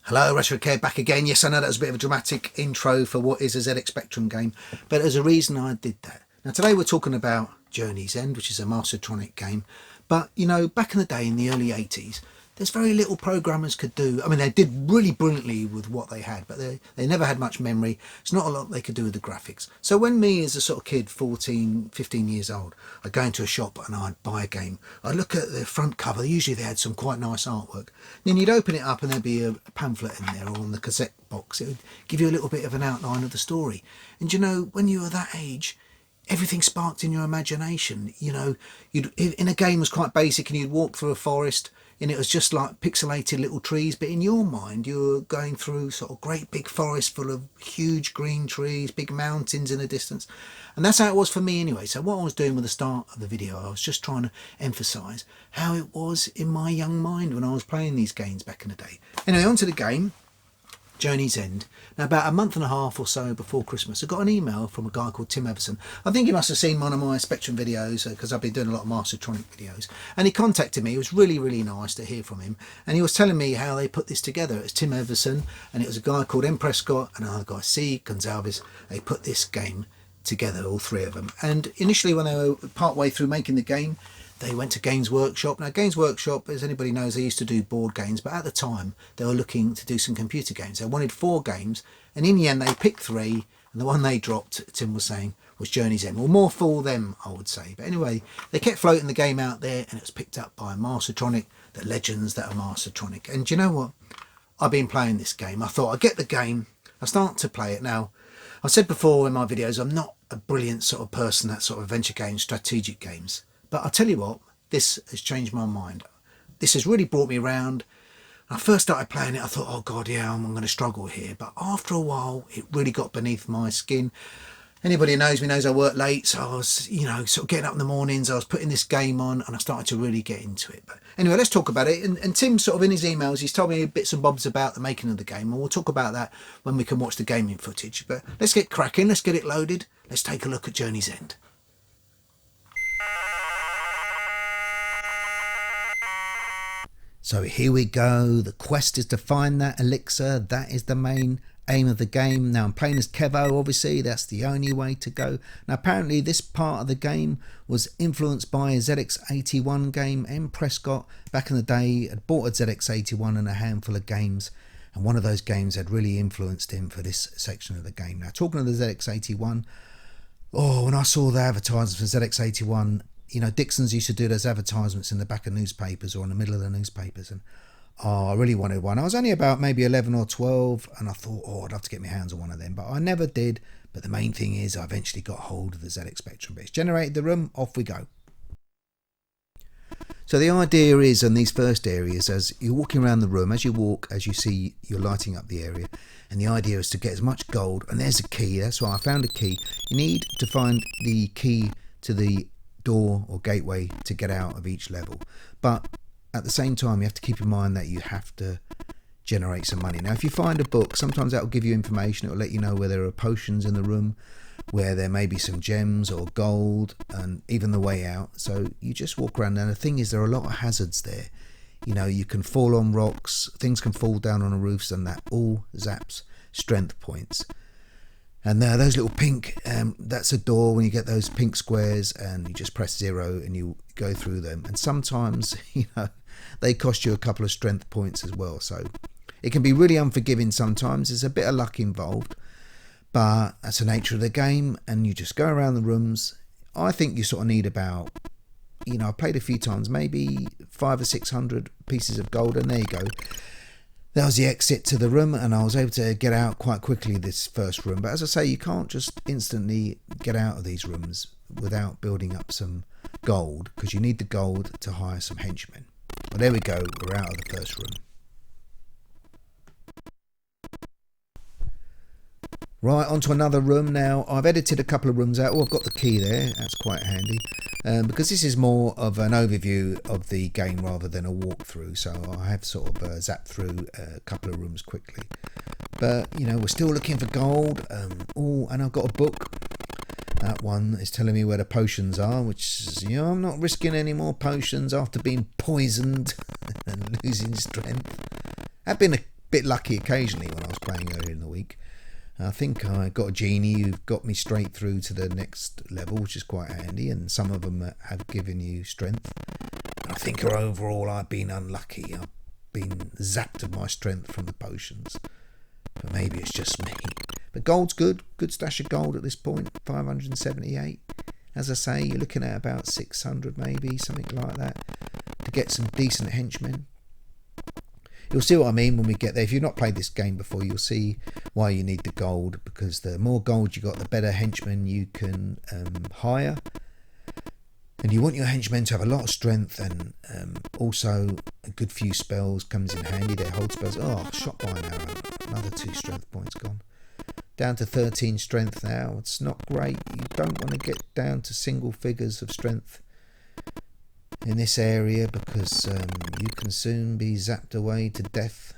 Hello, Retro Care back again. Yes, I know that was a bit of a dramatic intro for what is a ZX Spectrum game, but there's a reason I did that. Now, today we're talking about Journey's End, which is a Mastertronic game. But, you know, back in the day, in the early 80s, there's very little programmers could do. I mean, they did really brilliantly with what they had, but they never had much memory. It's not a lot they could do with the graphics. So when me, as a sort of kid, 14, 15 years old, I'd go into a shop and I'd buy a game. I'd look at the front cover. Usually they had some quite nice artwork. Then you'd open it up and there'd be a pamphlet in there, or on the cassette box. It would give you a little bit of an outline of the story. And you know, when you were that age, everything sparked in your imagination. You know, in a game was quite basic, and you'd walk through a forest and it was just like pixelated little trees, but in your mind you were going through sort of great big forest full of huge green trees, big mountains in the distance. And that's how it was for me anyway. So what I was doing with the start of the video, I was just trying to emphasize how it was in my young mind when I was playing these games back in the day. Anyway, on to the game, Journey's End. Now, about a month and a half or so before Christmas, I got an email from a guy called Tim Everson. I think he must have seen one of my Spectrum videos, because I've been doing a lot of Mastertronic videos. And he contacted me. It was really, really nice to hear from him. And he was telling me how they put this together. It was Tim Everson, and it was a guy called M. Prescott, and another guy, C. Gonsalves. They put this game together, all three of them. And initially, when they were part way through making the game, they went to Games Workshop. Now, Games Workshop, as anybody knows, they used to do board games, but at the time they were looking to do some computer games. They wanted 4 games, and in the end they picked 3, and the one they dropped, Tim was saying, was Journey's End. Well, more for them, I would say. But anyway, they kept floating the game out there, and it was picked up by Mastertronic, the legends that are Mastertronic. And do you know what? I've been playing this game. I thought I'd get the game, I start to play it. Now, I said before in my videos, I'm not a brilliant sort of person at sort of adventure games, strategic games. But I'll tell you what, this has changed my mind. This has really brought me around. When I first started playing it, I thought, oh God, yeah, I'm going to struggle here. But after a while, it really got beneath my skin. Anybody who knows me knows I work late. So I was, you know, sort of getting up in the mornings. I was putting this game on and I started to really get into it. But anyway, let's talk about it. And Tim, sort of in his emails, he's told me bits and bobs about the making of the game. And we'll talk about that when we can watch the gaming footage. But let's get cracking. Let's get it loaded. Let's take a look at Journey's End. So here we go. The quest is to find that elixir. That is the main aim of the game. Now, I'm playing as Kevo, obviously. That's the only way to go. Now, apparently this part of the game was influenced by a ZX81 game. M. Prescott, back in the day, had bought a ZX81 and a handful of games. And one of those games had really influenced him for this section of the game. Now, talking of the ZX81, oh, when I saw the advertisements for ZX81, you know, Dixon's used to do those advertisements in the back of newspapers or in the middle of the newspapers, and oh, I really wanted one. I was only about maybe 11 or 12, and I thought, oh, I'd love to get my hands on one of them, but I never did. But the main thing is I eventually got hold of the ZX Spectrum. But it's generated the room, off we go. So the idea is, in these first areas, as you're walking around the room, as you walk, as you see, you're lighting up the area, and the idea is to get as much gold, and there's a key. That's why I found a key. You need to find the key to the door or gateway to get out of each level, but at the same time you have to keep in mind that you have to generate some money. Now, if you find a book, sometimes that will give you information. It will let you know where there are potions in the room, where there may be some gems or gold, and even the way out. So you just walk around, and the thing is, there are a lot of hazards there. You know, you can fall on rocks, things can fall down on the roofs, and that all zaps strength points. And those little pink, that's a door. When you get those pink squares, and you just press 0 and you go through them. And sometimes, you know, they cost you a couple of strength points as well. So it can be really unforgiving sometimes. There's a bit of luck involved, but that's the nature of the game. And you just go around the rooms. I think you sort of need about, you know, I played a few times, maybe 500 or 600 pieces of gold, and there you go. That was the exit to the room, and I was able to get out quite quickly this first room. But as I say, you can't just instantly get out of these rooms without building up some gold, because you need the gold to hire some henchmen. Well, there we go. We're out of the first room. Right, onto another room now. I've edited a couple of rooms out. Oh, I've got the key there. That's quite handy. Because this is more of an overview of the game rather than a walkthrough. So I have sort of zapped through a couple of rooms quickly. But, you know, we're still looking for gold. Oh, and I've got a book. That one is telling me where the potions are, which is, you know, I'm not risking any more potions after being poisoned and losing strength. I've been bit lucky occasionally when I was playing earlier in the week. I think I got a genie who got me straight through to the next level, which is quite handy, and some of them have given you strength. I think overall I've been unlucky. I've been zapped of my strength from the potions. But maybe it's just me. But gold's good. Good stash of gold at this point. 578. As I say, you're looking at about 600 maybe, something like that, to get some decent henchmen. You'll see what I mean when we get there. If you've not played this game before, you'll see why you need the gold, because the more gold you got, the better henchmen you can hire. And you want your henchmen to have a lot of strength, and also a good few spells comes in handy. Their hold spells. Oh, shot by an arrow. Another 2 strength points gone. Down to 13 strength now. It's not great. You don't want to get down to single figures of strength in this area, because you can soon be zapped away to death,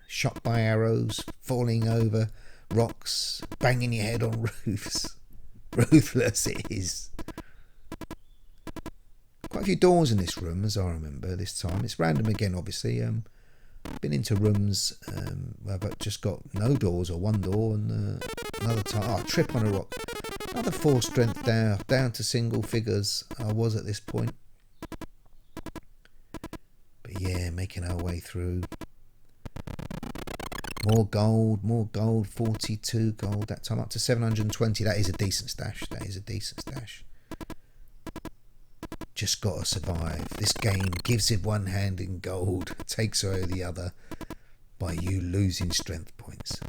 shot by arrows, falling over rocks, banging your head on roofs. Ruthless it is. Quite a few doors in this room, as I remember this time. It's random again, obviously. Been into rooms where I've just got no doors or one door, and another time, oh, trip on a rock. Another 4 strength down to single figures I was at this point. But yeah, making our way through. More gold, 42 gold that time, up to 720. That is a decent stash. Just got to survive. This game gives it one hand in gold, takes away the other by you losing strength points.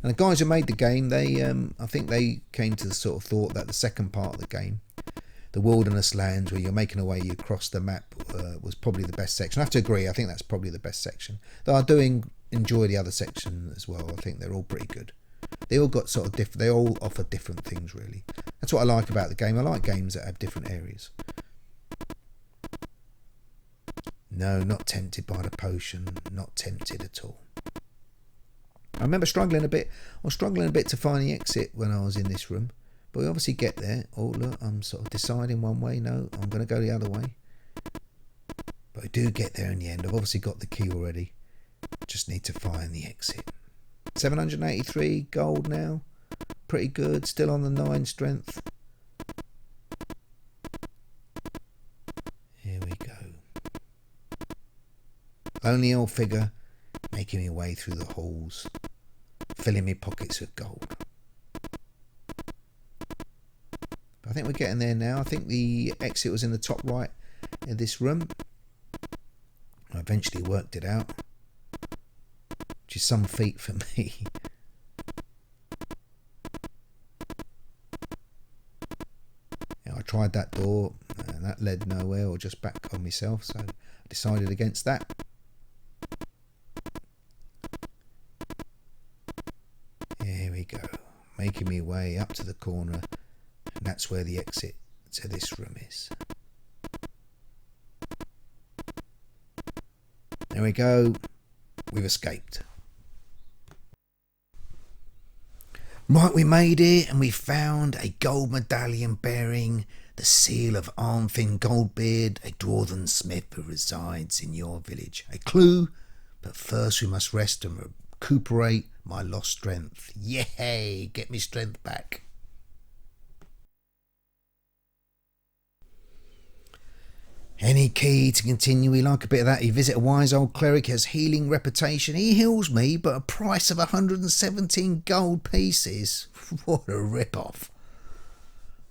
And the guys who made the game, they I think they came to the sort of thought that the second part of the game, the wilderness lands where you're making a way across the map, was probably the best section. I have to agree, I think that's probably the best section. Though I do enjoy the other section as well. I think they're all pretty good. They all got sort of different. They all offer different things, really. That's what I like about the game. I like games that have different areas. No, not tempted by the potion. Not tempted at all. I remember struggling a bit. I was struggling a bit to find the exit when I was in this room. But we obviously get there. Oh, look, I'm sort of deciding one way. No, I'm going to go the other way. But I do get there in the end. I've obviously got the key already. Just need to find the exit. 783 gold now. Pretty good. Still on the 9 strength. Here we go. Lonely old figure making me way through the halls, filling me pockets with gold. But I think we're getting there now. I think the exit was in the top right of this room. I eventually worked it out, which is some feat for me. I tried that door and that led nowhere, or just back on myself, so I decided against that. Here we go, making me way up to the corner, and that's where the exit to this room is. There we go, we've escaped. Right, we made it, and we found a gold medallion bearing the seal of Armfin Goldbeard, a dwarven smith who resides in your village. A clue, but first we must rest and recuperate my lost strength. Yay! Get me strength back. Any key to continue? We like a bit of that. You visit a wise old cleric, has healing reputation. He heals me, but a price of 117 gold pieces. What a rip-off.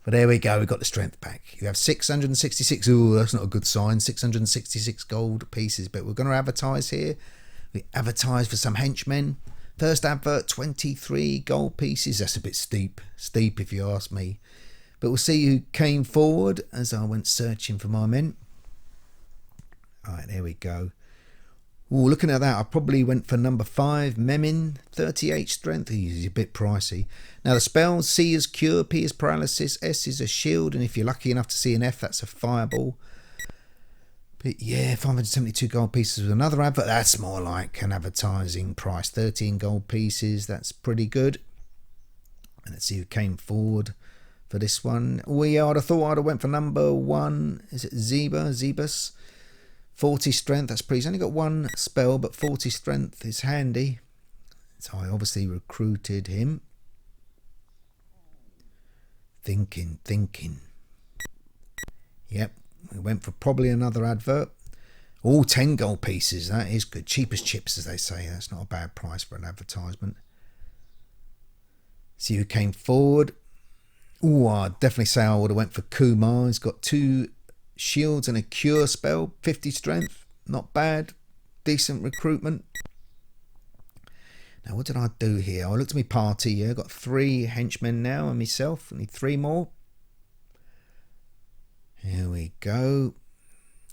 But there we go, we got the strength back. You have 666. Ooh, that's not a good sign. 666 gold pieces. But we're going to advertise here. We advertise for some henchmen. First advert, 23 gold pieces. That's a bit steep. Steep, if you ask me. But we'll see who came forward as I went searching for my men. Alright, there we go. Ooh, looking at that, I probably went for number 5, Memin, 38 strength. He's a bit pricey. Now the spells, C is cure, P is paralysis, S is a shield, and if you're lucky enough to see an F, that's a fireball. But yeah, 572 gold pieces with another advert. That's more like an advertising price. 13 gold pieces, that's pretty good. And let's see who came forward for this one. I'd have thought I'd have went for number 1. Is it Zebus? 40 strength, that's pretty. He's only got one spell, but 40 strength is handy. So I obviously recruited him. Thinking. Yep, we went for probably another advert. All 10 gold pieces, that is good. Cheap as chips, as they say. That's not a bad price for an advertisement. See who came forward. Oh, I'd definitely say I would have went for Kumar. He's got 2 shields and a cure spell. 50 strength, not bad. Decent recruitment. Now, what did I do here? I looked at my party here. Got 3 henchmen now and myself. I need 3 more. Here we go.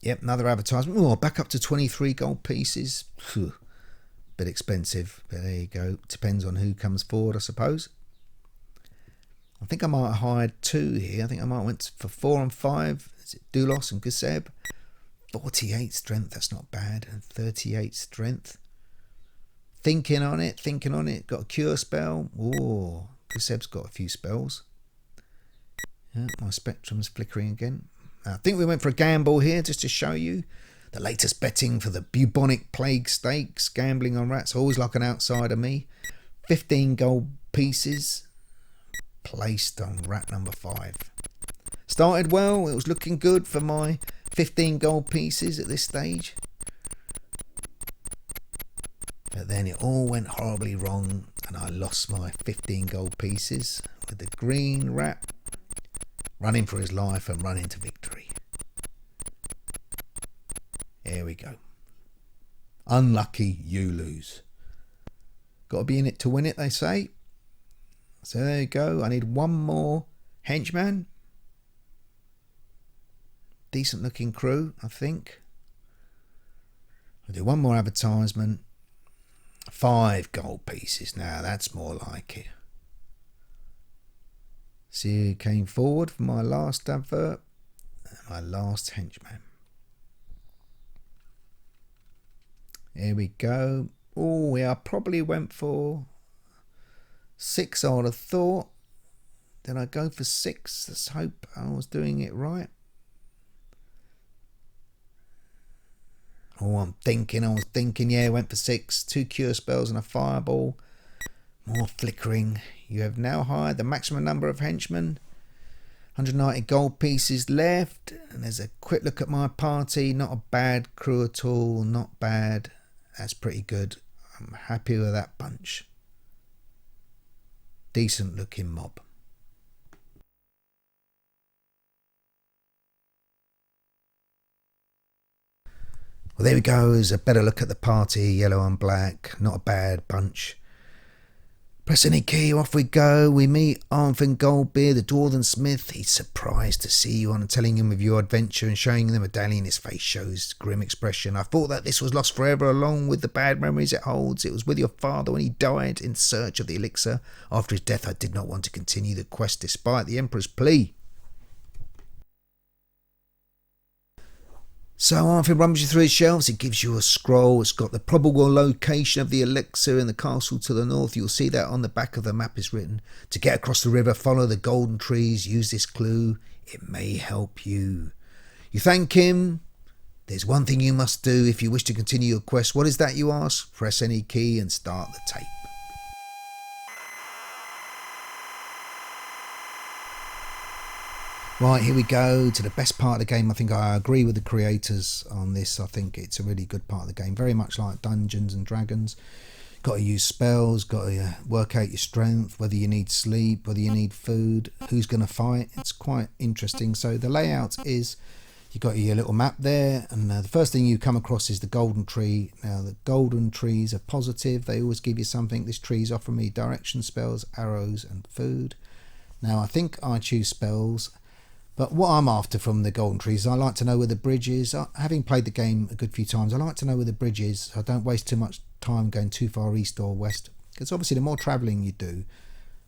Yep, another advertisement. Oh, back up to 23 gold pieces. Bit expensive, but there you go. Depends on who comes forward, I suppose. I think I might have hired 2 here. I think I might have went for 4 and 5. Is it Doulos and Gonsalves? 48 strength, that's not bad. And 38 strength. Thinking on it. Got a cure spell. Oh, Gonsalves got a few spells. Yeah, my spectrum's flickering again. I think we went for a gamble here just to show you the latest betting for the bubonic plague stakes. Gambling on rats, always like an outsider me. 15 gold pieces placed on rat number 5. Started well, it was looking good for my 15 gold pieces at this stage. But then it all went horribly wrong and I lost my 15 gold pieces with the green rat running for his life and running to victory. Here we go. Unlucky, you lose. Got to be in it to win it, they say. So there you go. I need 1 more henchman. Decent looking crew, I think. I'll do 1 more advertisement. 5 gold pieces. Now that's more like it. See who came forward for my last advert and my last henchman. Here we go. Oh, yeah, I probably went for 6, I would have thought. Did I go for 6? Let's hope I was doing it right. Oh, I was thinking, yeah, went for 6. 2 cure spells and a fireball. More flickering. You have now hired the maximum number of henchmen. 190 gold pieces left. And there's a quick look at my party. Not a bad crew at all. Not bad. That's pretty good. I'm happy with that bunch. Decent looking mob. Well, there we go. There's a better look at the party. Yellow and black. Not a bad bunch. Press any key, off we go. We meet Arnfin Goldbeard, the Dwarven Smith. He's surprised to see you on, telling him of your adventure and showing him a medallion. His face shows grim expression. I thought that this was lost forever, along with the bad memories it holds. It was with your father when he died in search of the elixir. After his death, I did not want to continue the quest despite the Emperor's plea. So Arnfin rummages through his shelves. It gives you a scroll. It's got the probable location of the elixir in the castle to the north. You'll see that on the back of the map is written. To get across the river, follow the golden trees. Use this clue. It may help you. You thank him. There's one thing you must do if you wish to continue your quest. What is that, you ask? Press any key and start the tape. Right, here we go to the best part of the game. I think I agree with the creators on this. I think it's a really good part of the game. Very much like Dungeons and Dragons. Got to use spells, got to work out your strength, whether you need sleep, whether you need food, who's going to fight. It's quite interesting. So the layout is, you've got your little map there, and the first thing you come across is the golden tree. Now the golden trees are positive. They always give you something. This tree's offering me direction spells, arrows and food. Now I think I choose spells. But what I'm after from the golden trees, I like to know where the bridge is. Having played the game a good few times, I like to know where the bridge is. I don't waste too much time going too far east or west. Because obviously the more travelling you do,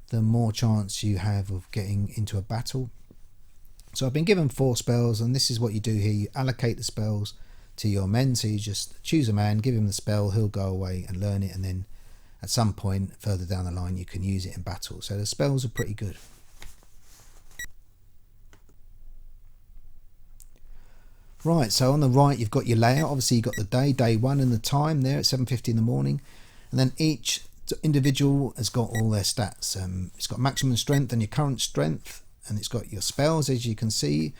the more chance you have of getting into a battle. So I've been given 4 spells, and this is what you do here. You allocate the spells to your men. So you just choose a man, give him the spell, he'll go away and learn it. And then at some point further down the line, you can use it in battle. So the spells are pretty good. Right, so on the right you've got your layout. Obviously you've got the day 1 and the time there at 7:50 in the morning. And then each individual has got all their stats. It's got maximum strength and your current strength, and it's got your spells, as you can see.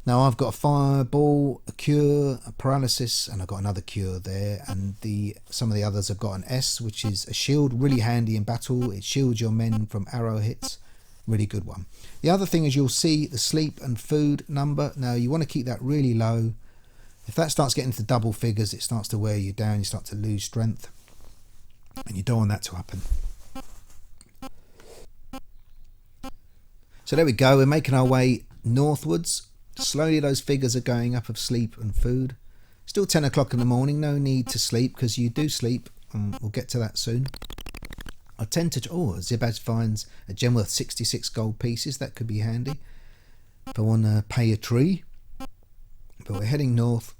Now I've got a fireball, a cure, a paralysis, and I've got another cure there. And some of the others have got an S, which is a shield, really handy in battle. It shields your men from arrow hits. Really good one. The other thing is you'll see the sleep and food number. Now you want to keep that really low. If that starts getting to double figures, it starts to wear you down. You start to lose strength, and you don't want that to happen. So there we go. We're making our way northwards. Slowly those figures are going up of sleep and food. Still 10 o'clock in the morning. No need to sleep, because you do sleep, and we'll get to that soon. I tend to... Zibaz finds a gem worth 66 gold pieces. That could be handy if I want to pay a tree. But we're heading north.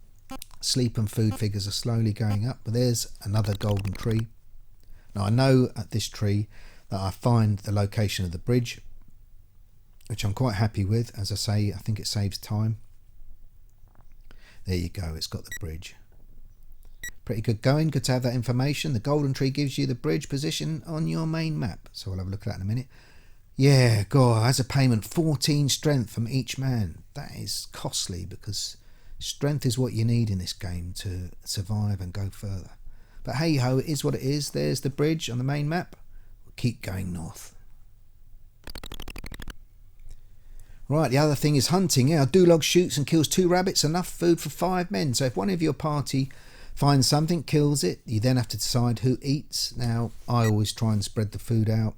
Sleep and food figures are slowly going up. But there's another golden tree. Now I know at this tree that I find the location of the bridge, which I'm quite happy with. As I say, I think it saves time. There you go, it's got the bridge. Pretty good going, good to have that information. The golden tree gives you the bridge position on your main map. So we'll have a look at that in a minute. Yeah, God, as a payment, 14 strength from each man. That is costly, because strength is what you need in this game to survive and go further. But hey ho, it is what it is. There's the bridge on the main map. We'll keep going north. Right, the other thing is hunting. Yeah, our Dulog shoots and kills 2 rabbits, enough food for 5 men. So if one of your party finds something, kills it, you then have to decide who eats. Now, I always try and spread the food out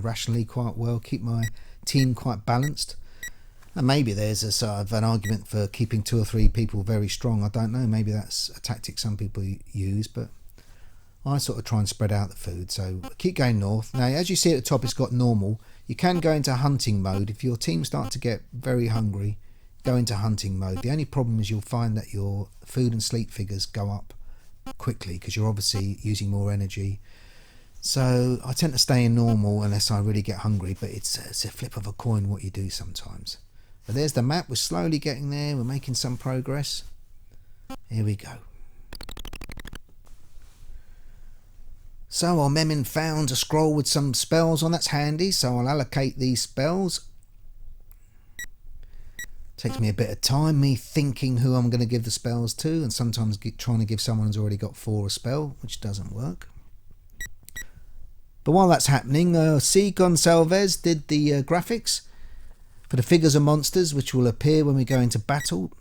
rationally quite well, keep my team quite balanced. And maybe there's a sort of an argument for keeping 2 or 3 people very strong. I don't know, maybe that's a tactic some people use, but I sort of try and spread out the food. So keep going north. Now, as you see at the top, it's got normal. You can go into hunting mode. If your team start to get very hungry, go into hunting mode. The only problem is you'll find that your food and sleep figures go up quickly, because you're obviously using more energy. So I tend to stay in normal unless I really get hungry, but it's a flip of a coin what you do sometimes. But there's the map. We're slowly getting there. We're making some progress. Here we go. So our Memin found a scroll with some spells on. That's handy, so I'll allocate these spells. Takes me a bit of time, me thinking who I'm going to give the spells to, and sometimes trying to give someone who's already got 4 a spell, which doesn't work. But while that's happening, see, Gonsalves did the graphics for the figures of monsters, which will appear when we go into battle.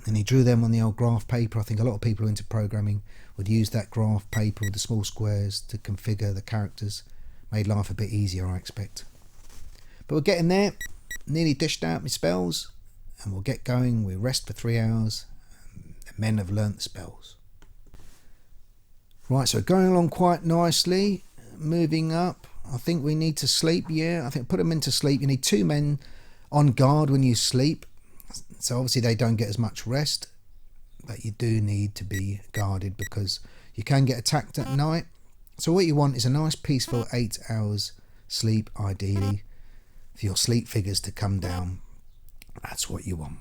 And he drew them on the old graph paper. I think a lot of people into programming would use that graph paper with the small squares to configure the characters. Made life a bit easier, I expect. But we're getting there. Nearly dished out my spells. And we'll get going. We rest for 3 hours. The men have learnt the spells. Right, so going along quite nicely. Moving up. I think we need to sleep. Yeah, I think put them into sleep. You need 2 men on guard when you sleep. So obviously they don't get as much rest, but you do need to be guarded because you can get attacked at night. So what you want is a nice peaceful 8 hours sleep, ideally, for your sleep figures to come down. That's what you want.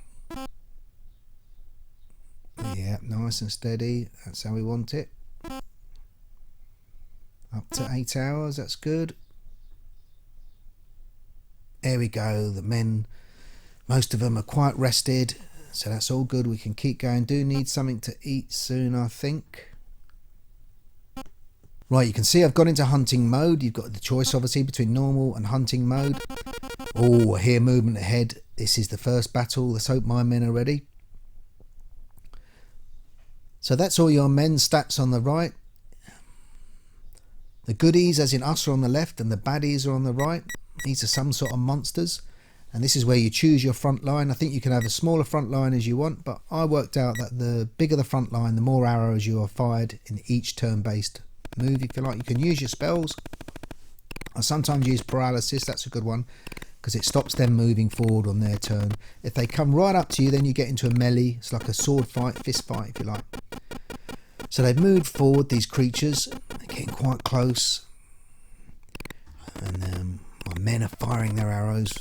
Yeah, nice and steady. That's how we want it. Up to 8 hours, that's good. There we go, the men, most of them are quite rested, so that's all good. We can keep going. Do need something to eat soon, I think. Right, you can see I've got into hunting mode. You've got the choice, obviously, between normal and hunting mode. Oh, I hear movement ahead. This is the first battle. Let's hope my men are ready. So that's all your men's stats on the right. The goodies, as in us, are on the left, and the baddies are on the right. These are some sort of monsters. And this is where you choose your front line. I think you can have a smaller front line as you want, but I worked out that the bigger the front line, the more arrows you are fired in each turn-based move, if you like. You can use your spells. I sometimes use paralysis. That's a good one because it stops them moving forward on their turn. If they come right up to you, then you get into a melee. It's like a sword fight, fist fight, if you like. So they've moved forward, these creatures. They're getting quite close. And my men are firing their arrows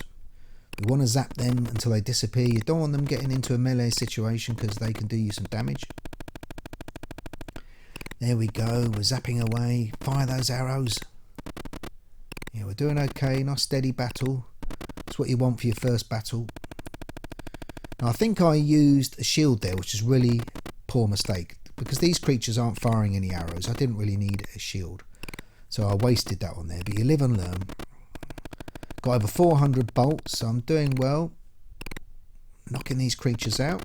You want to zap them until they disappear. You don't want them getting into a melee situation because they can do you some damage. There we go. We're zapping away. Fire those arrows. Yeah, we're doing okay. Nice steady battle. That's what you want for your first battle. Now, I think I used a shield there, which is really poor mistake. Because these creatures aren't firing any arrows. I didn't really need a shield. So I wasted that on there. But you live and learn. Got over 400 bolts. So I'm doing well. Knocking these creatures out.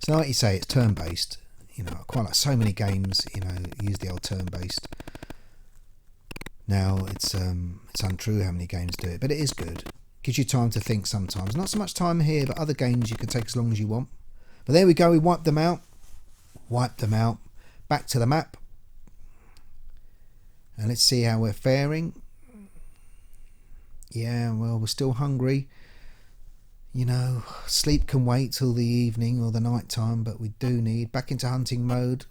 So like you say, it's turn-based. You know, I quite like so many games, you know, use the old turn-based. Now, it's untrue how many games do it, but it is good. Gives you time to think sometimes. Not so much time here, but other games you can take as long as you want. But there we go, we wiped them out. Wiped them out. Back to the map. And let's see how we're faring. Yeah, well, we're still hungry. You know, sleep can wait till the evening or the night time, but we do need back into hunting mode.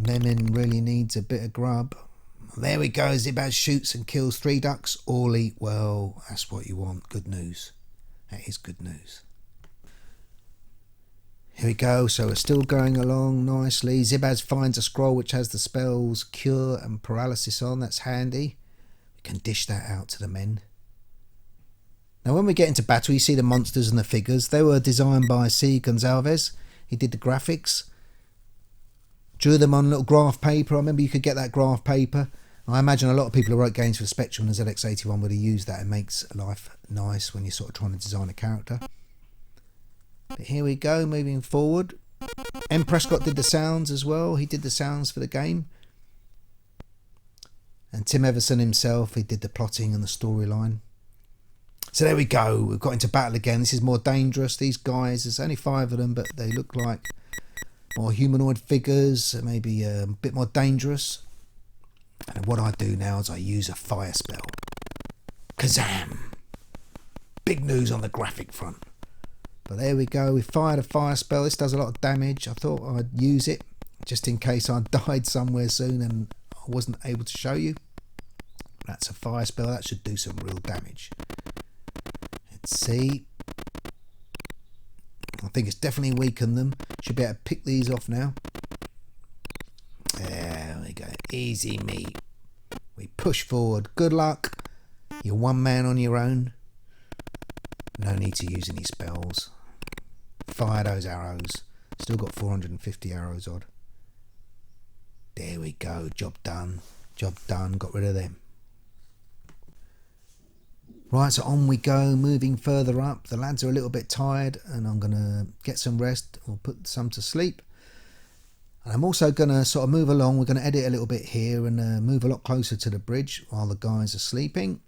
Lemon really needs a bit of grub. There we go. Zibaz shoots and kills 3 ducks. All eat well. That's what you want. Good news. That is good news. Here we go. So we're still going along nicely. Zibaz finds a scroll which has the spells Cure and Paralysis on. That's handy. We can dish that out to the men. Now when we get into battle, you see the monsters and the figures. They were designed by Gonsalves. He did the graphics. Drew them on little graph paper. I remember you could get that graph paper. I imagine a lot of people who wrote games for Spectrum and ZX81 would have used that. It makes life nice when you're sort of trying to design a character. But here we go, moving forward. M. Prescott did the sounds as well. He did the sounds for the game. And Tim Everson himself, he did the plotting and the storyline. So there we go. We've got into battle again. This is more dangerous. These guys, there's only 5 of them, but they look like more humanoid figures, maybe a bit more dangerous. And what I do now is I use a fire spell. Kazam! Big news on the graphic front. But there we go. We fired a fire spell. This does a lot of damage. I thought I'd use it just in case I died somewhere soon and I wasn't able to show you. That's a fire spell. That should do some real damage. Let's see. I think it's definitely weakened them. Should be able to pick these off now. There we go. Easy meat. We push forward. Good luck. You're one man on your own. No need to use any spells. Fire those arrows. Still got 450 arrows odd. There we go. Job done. Job done. Got rid of them. Right, so on we go, moving further up. The lads are a little bit tired and I'm going to get some rest or put some to sleep. And I'm also going to sort of move along. We're going to edit a little bit here and move a lot closer to the bridge while the guys are sleeping.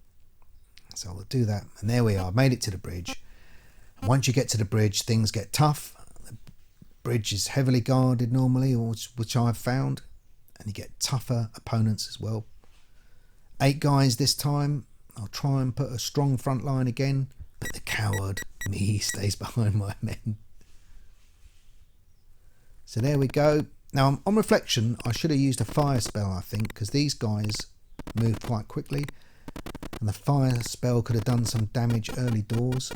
So we'll do that. And there we are, made it to the bridge. And once you get to the bridge, things get tough. The bridge is heavily guarded normally, which I've found. And you get tougher opponents as well. 8 guys this time. I'll try and put a strong front line again, but the coward, me, stays behind my men. So there we go. Now, on reflection, I should have used a fire spell, I think, because these guys move quite quickly. And the fire spell could have done some damage early doors,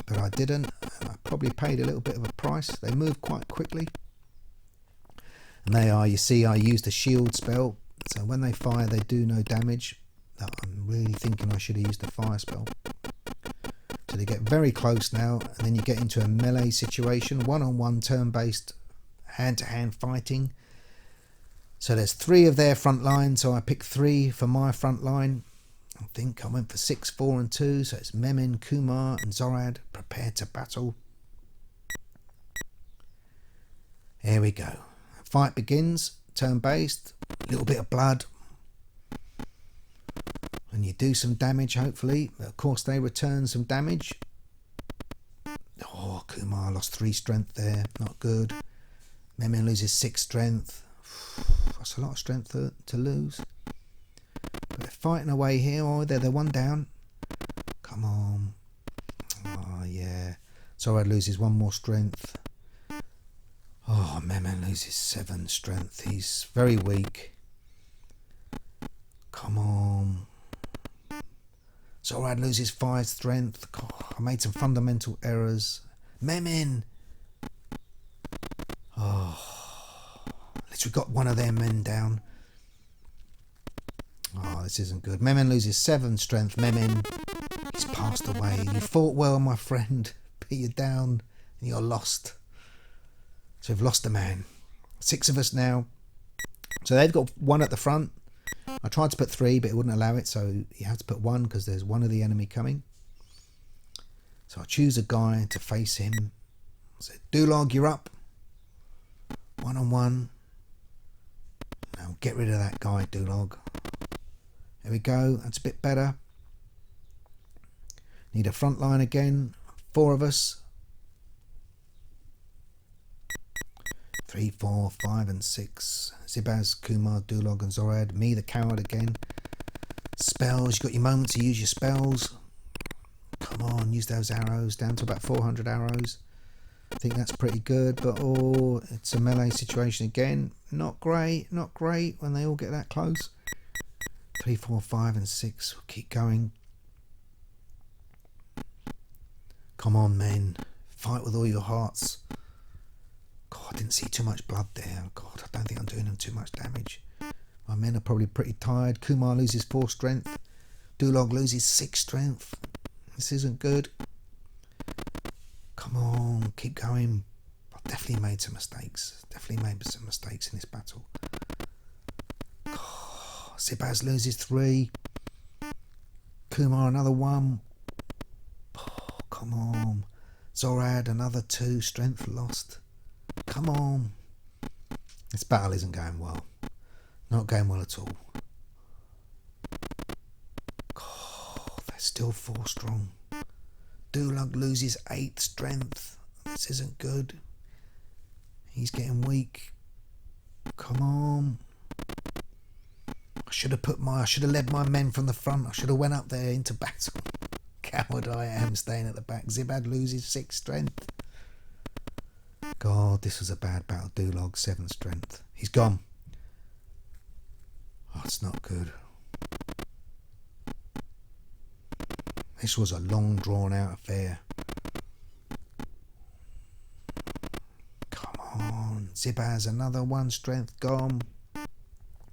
but I didn't. And I probably paid a little bit of a price. They move quite quickly. And they are, you see, I used a shield spell. So when they fire, they do no damage. I'm really thinking I should have used a fire spell. So they get very close now, and then you get into a melee situation, one-on-one turn-based hand-to-hand fighting. So there's 3 of their front line, so I picked 3 for my front line. I think I went for 6, 4 and 2, so it's Memin, Kumar and Zorad prepared to battle. Here we go. Fight begins, turn-based, a little bit of blood. And you do some damage, hopefully. Of course, they return some damage. Oh, Kumar lost 3 strength there. Not good. Memin loses 6 strength. That's a lot of strength to lose. But they're fighting away here. Oh, they're 1 down. Come on. Oh, yeah. Zorad loses 1 more strength. Oh, Memin loses 7 strength. He's very weak. Come on. Zorad loses 5 strength. God, I made some fundamental errors. Memin. Oh, at least we got one of their men down. Oh, this isn't good. Memin loses 7 strength. Memin, he's passed away. You fought well, my friend, but you're down and you're lost. So we've lost a man. 6 of us now. So they've got 1 at the front. I tried to put 3, but it wouldn't allow it, so you have to put 1 because there's 1 of the enemy coming. So I choose a guy to face him. So Dulog, you're up. 1-on-1. Now get rid of that guy, Dulog. There we go. That's a bit better. Need a front line again. 4 of us. 3, 4, 5 and 6. Zibaz, Kumar, Dulog and Zorad. Me, the coward again. Spells. You've got your moment to use your spells. Come on, use those arrows. Down to about 400 arrows. I think that's pretty good. But, oh, it's a melee situation again. Not great. Not great when they all get that close. 3, 4, 5 and 6. We'll keep going. Come on, men. Fight with all your hearts. God, I didn't see too much blood there. God, I don't think I'm doing them too much damage. My men are probably pretty tired. Kumar loses 4 strength. Dulog loses 6 strength. This isn't good. Come on, keep going. I've definitely made some mistakes. Definitely made some mistakes in this battle. God, Zibaz loses 3. Kumar another 1. Oh, come on. Zorad another 2. Strength lost. Come on. This battle isn't going well. Not going well at all. God, they're still 4 strong. Dulug loses 8 strength. This isn't good. He's getting weak. Come on. I should have led my men from the front. I should have went up there into battle. Coward I am, staying at the back. Zibad loses 6 strength. God, this was a bad battle. Dulog, 7 strength. He's gone. Oh, it's not good. This was a long, drawn-out affair. Come on. Zibaz, another 1 strength gone.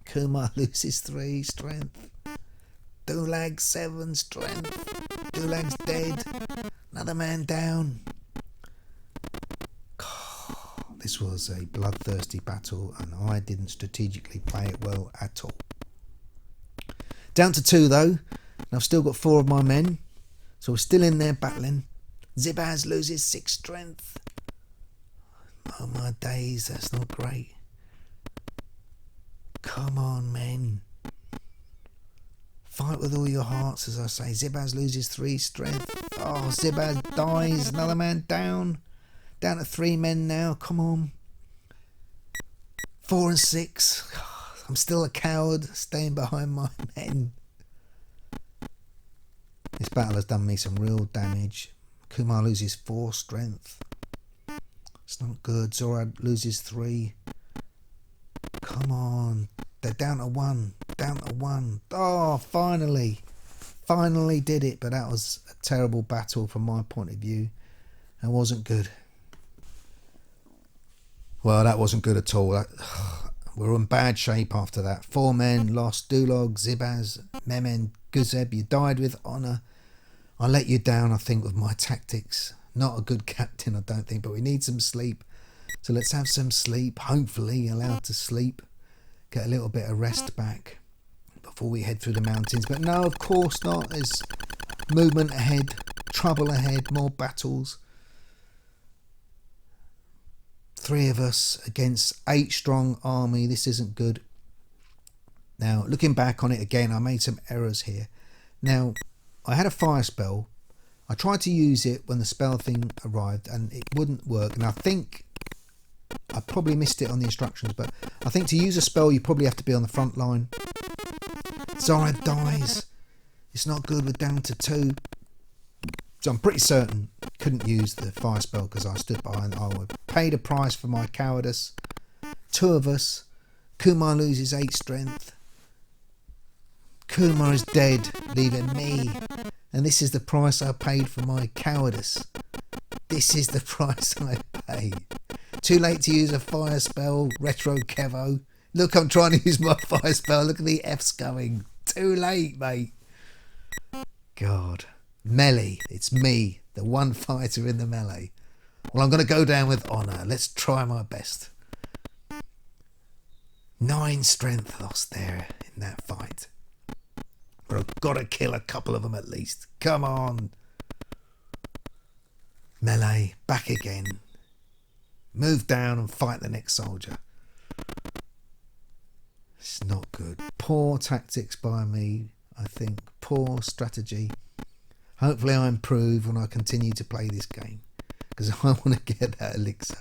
Kumar loses 3 strength. Dulag, 7 strength. Dulag's dead. Another man down. This was a bloodthirsty battle and I didn't strategically play it well at all. Down to 2 though, and I've still got 4 of my men, so we're still in there battling. Zibaz loses 6 strength. Oh my days, that's not great. Come on, men. Fight with all your hearts, as I say. Zibaz loses 3 strength. Oh, Zibaz dies. Another man down. Down to 3 men now. Come on. 4 and 6. I'm still a coward, staying behind my men. This battle has done me some real damage. Kumar loses 4 strength. It's not good. Zorad loses 3. Come on. They're down to 1. Down to 1. Oh, finally. Finally did it. But that was a terrible battle from my point of view. It wasn't good. Well, that wasn't good at all. We were in bad shape after that. 4 men lost. Dulog, Zibaz, Memen, Guzeb. You died with honour. I let you down, I think, with my tactics. Not a good captain, I don't think, but we need some sleep. So let's have some sleep. Hopefully allowed to sleep. Get a little bit of rest back before we head through the mountains. But no, of course not. There's movement ahead. Trouble ahead. More battles. 3 of us against 8 strong army. This isn't good. Now, looking back on it again, I made some errors here. Now, I had a fire spell. I tried to use it when the spell thing arrived and it wouldn't work. And I think I probably missed it on the instructions, but I think to use a spell, you probably have to be on the front line. Zorad dies. It's not good. We're down to 2. So I'm pretty certain couldn't use the fire spell because I stood behind. I would paid a price for my cowardice. 2 of us. Kumar loses 8 strength. Kumar is dead, leaving me And this is the price I paid for my cowardice. This is the price I paid. Too late to use a fire spell, retro Kevo. Look, I'm trying to use my fire spell. Look at the F's going. Too late, mate. God. Melee. It's me, the one fighter in the melee. Well, I'm going to go down with honour. Let's try my best. 9 strength lost there in that fight. But I've got to kill a couple of them at least. Come on. Melee. Back again. Move down and fight the next soldier. It's not good. Poor tactics by me, I think. Poor strategy. Hopefully I improve when I continue to play this game, because I want to get that elixir.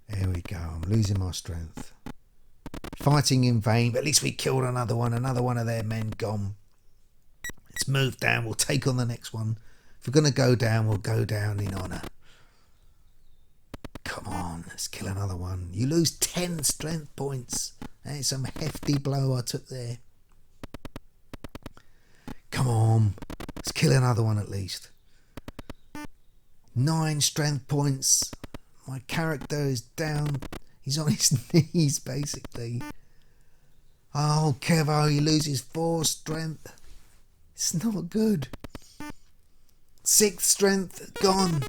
There we go. I'm losing my strength. Fighting in vain, but at least we killed another one of their men gone. Let's move down. We'll take on the next one. If we're going to go down, we'll go down in honour. Come on, let's kill another one. You lose 10 strength points. That's some hefty blow I took there. Come on, let's kill another one at least. 9 strength points. My character is down. He's on his knees, basically. Oh, Kevo, he loses 4 strength. It's not good. 6th strength, gone.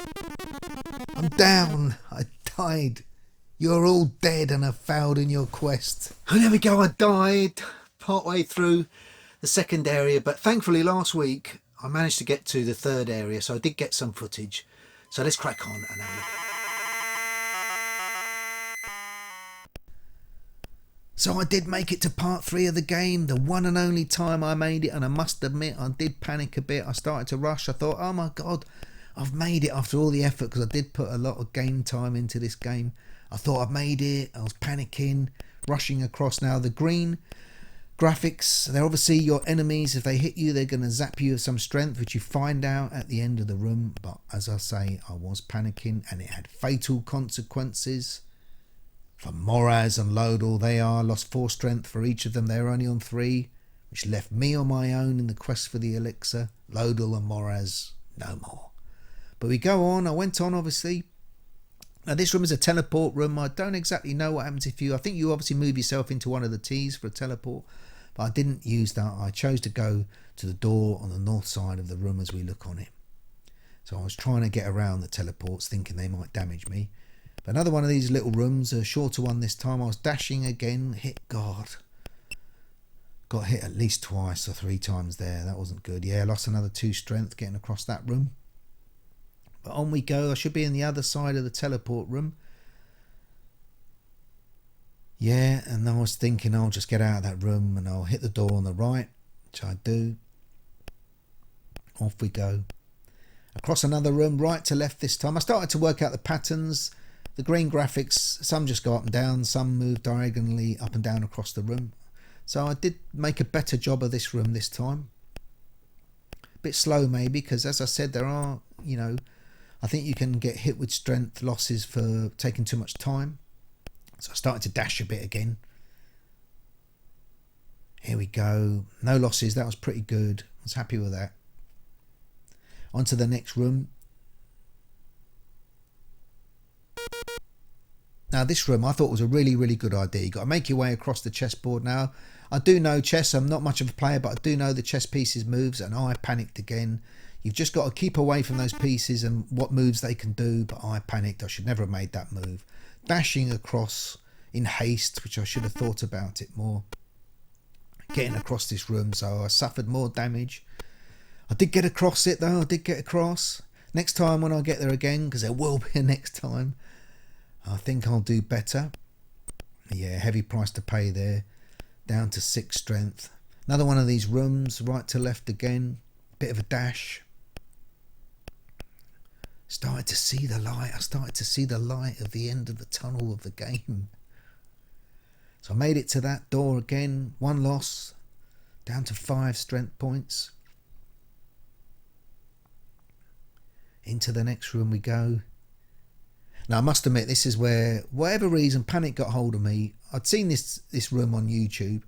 I'm down. I died. You're all dead and have failed in your quest. And there we go. I died partway through the second area, but thankfully last week I managed to get to the third area, so I did get some footage. So let's crack on and have a look. So I did make it to part 3 of the game, the one and only time I made it, and I must admit I did panic a bit. I started to rush. I thought, oh my God, I've made it after all the effort, because I did put a lot of game time into this game. I thought I've made it. I was panicking, rushing across. Now the green graphics, they're obviously your enemies. If they hit you, they're going to zap you of some strength, which you find out at the end of the room. But as I say, I was panicking, and it had fatal consequences. For Moraz and Lodal, they lost 4 strength for each of them. They were only on 3, which left me on my own in the quest for the elixir. Lodal and Moraz, no more. But we go on. I went on, obviously. Now, this room is a teleport room. I don't exactly know what happens if you... I think you obviously move yourself into one of the T's for a teleport. But I didn't use that. I chose to go to the door on the north side of the room as we look on it. So I was trying to get around the teleports, thinking they might damage me. But another one of these little rooms, a shorter one this time. I was dashing again. Hit God. Got hit at least twice or 3 times there. That wasn't good. Yeah, lost another 2 strength getting across that room. But on we go. I should be in the other side of the teleport room. Yeah, and I was thinking I'll just get out of that room and I'll hit the door on the right, which I do. Off we go. Across another room, right to left this time. I started to work out the patterns. The green graphics, some just go up and down, some move diagonally up and down across the room. So I did make a better job of this room this time. A bit slow maybe, because as I said, there are, I think you can get hit with strength losses for taking too much time. So I started to dash a bit again. Here we go. No losses. That was pretty good. I was happy with that. On to the next room. Now this room I thought was a really, really good idea. You've got to make your way across the chessboard. Now I do know chess. I'm not much of a player, but I do know the chess pieces moves, and I panicked again. You've just got to keep away from those pieces and what moves they can do, but I panicked. I should never have made that move. Dashing across in haste, which I should have thought about it more. Getting across this room, so I suffered more damage. I did get across it though. I did get across. Next time when I get there again, because there will be a next time, I think I'll do better. Yeah, heavy price to pay there. Down to 6 strength. Another one of these rooms, right to left again. Bit of a dash. Started to see the light. I started to see the light of the end of the tunnel of the game. So I made it to that door again. 1 loss. Down to 5 strength points. Into the next room we go. Now I must admit, this is where, whatever reason, panic got hold of me. I'd seen this room on YouTube,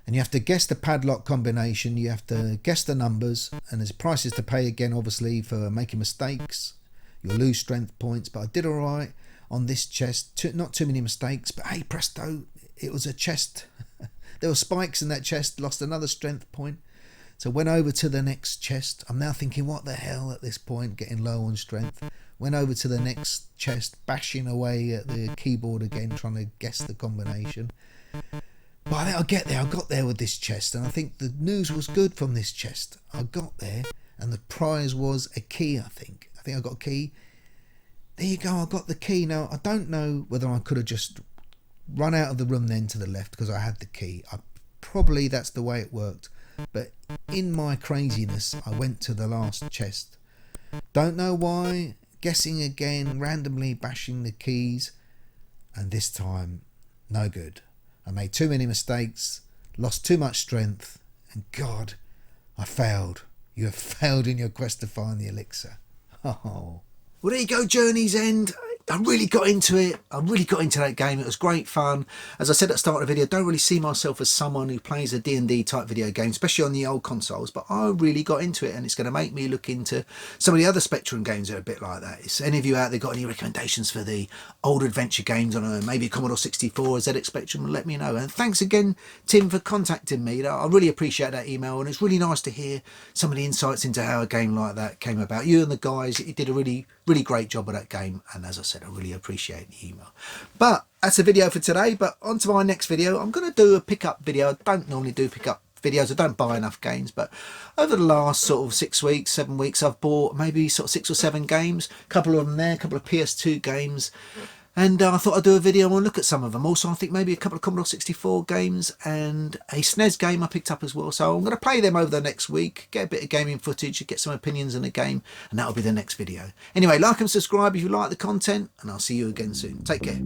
and you have to guess the padlock combination, you have to guess the numbers, and there's prices to pay again, obviously, for making mistakes. You'll lose strength points, but I did all right on this chest. Not too many mistakes, but hey presto, it was a chest. There were spikes in that chest, lost another strength point. So went over to the next chest. I'm now thinking, what the hell at this point, getting low on strength. Went over to the next chest, bashing away at the keyboard again, trying to guess the combination. But I get there, I got there with this chest, and I think the news was good from this chest. I got there, and the prize was a key, I think. I got a key. There you go, I got the key. Now, I don't know whether I could have just run out of the room then to the left because I had the key. Probably that's the way it worked. But in my craziness, I went to the last chest. Don't know why. Guessing again, randomly bashing the keys. And this time, no good. I made too many mistakes, lost too much strength, and God, I failed. You have failed in your quest to find the elixir. Oh. Well, there you go, Journey's End. I really got into it. I really got into that game. It was great fun. As I said at the start of the video, I don't really see myself as someone who plays a D&D type video game, especially on the old consoles, but I really got into it, and it's going to make me look into some of the other Spectrum games that are a bit like that. If any of you out there got any recommendations for the old adventure games on maybe a Commodore 64 or ZX Spectrum, let me know. And thanks again, Tim, for contacting me. I really appreciate that email, and it's really nice to hear some of the insights into how a game like that came about. You and the guys, you did a really great job of that game, and as I said, I really appreciate the email. But that's a video for today. But on to my next video. I'm going to do a pickup video. I don't normally do pickup videos. I don't buy enough games, but over the last sort of 6 weeks, 7 weeks, I've bought maybe sort of 6 or 7 games, a couple of them there, a couple of PS2 games, and I thought I'd do a video and look at some of them. Also, I think maybe a couple of Commodore 64 games and a SNES game I picked up as well. So I'm going to play them over the next week, get a bit of gaming footage, get some opinions on the game, and that'll be the next video. Anyway, like and subscribe if you like the content, and I'll see you again soon. Take care.